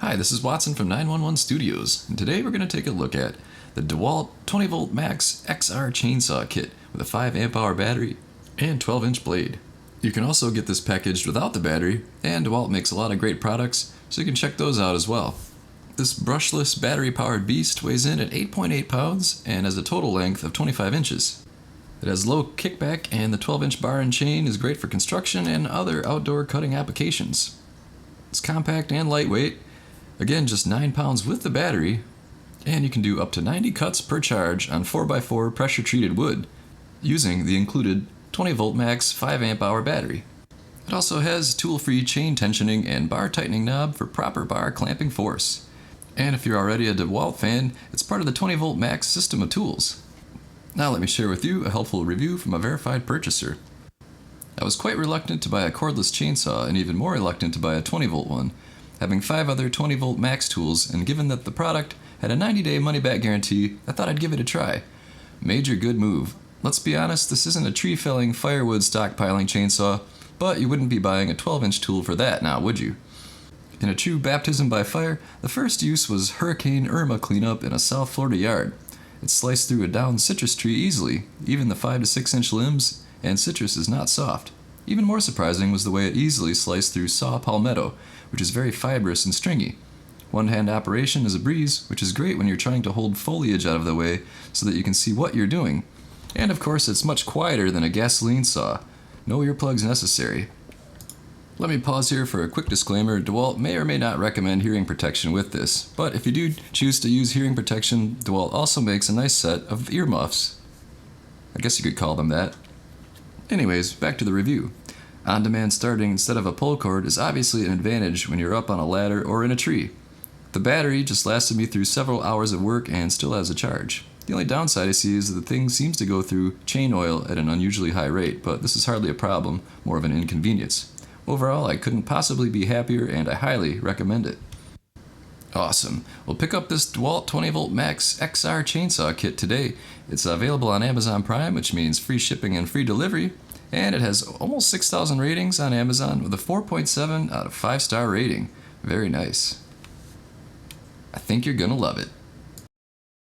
Hi, this is Watson from 911 Studios, and today we're going to take a look at the Dewalt 20V Max XR chainsaw kit with a 5 amp hour battery and 12-inch blade. You can also get this packaged without the battery, and Dewalt makes a lot of great products, so you can check those out as well. This brushless battery-powered beast weighs in at 8.8 pounds and has a total length of 25 inches. It has low kickback, and the 12-inch bar and chain is great for construction and other outdoor cutting applications. It's compact and lightweight, again just 9 pounds with the battery, and you can do up to 90 cuts per charge on 4x4 pressure-treated wood using the included 20V Max 5 amp hour battery. It also has tool-free chain tensioning and bar tightening knob for proper bar clamping force. And if you're already a Dewalt fan, it's part of the 20V Max system of tools. Now let me share with you a helpful review from a verified purchaser. I was quite reluctant to buy a cordless chainsaw and even more reluctant to buy a 20V one, having 5 other 20V Max tools, and given that the product had a 90-day money-back guarantee, I thought I'd give it a try. Major good move. Let's be honest, this isn't a tree-felling, firewood stockpiling chainsaw, but you wouldn't be buying a 12-inch tool for that now, would you? In a true baptism by fire, the first use was Hurricane Irma cleanup in a South Florida yard. It sliced through a downed citrus tree easily, even the 5 to 6 inch limbs, and citrus is not soft. Even more surprising was the way it easily sliced through saw palmetto, which is very fibrous and stringy. One-hand operation is a breeze, which is great when you're trying to hold foliage out of the way so that you can see what you're doing. And of course, it's much quieter than a gasoline saw. No earplugs necessary. Let me pause here for a quick disclaimer. Dewalt may or may not recommend hearing protection with this, but if you do choose to use hearing protection, Dewalt also makes a nice set of earmuffs. I guess you could call them that. Anyways, back to the review. On-demand starting instead of a pull cord is obviously an advantage when you're up on a ladder or in a tree. The battery just lasted me through several hours of work and still has a charge. The only downside I see is that the thing seems to go through chain oil at an unusually high rate, but this is hardly a problem, more of an inconvenience. Overall, I couldn't possibly be happier, and I highly recommend it. Awesome. Well, pick up this Dewalt 20V Max XR chainsaw kit today. It's available on Amazon Prime, which means free shipping and free delivery, and it has almost 6,000 ratings on Amazon with a 4.7 out of 5-star rating. Very nice. I think you're gonna love it.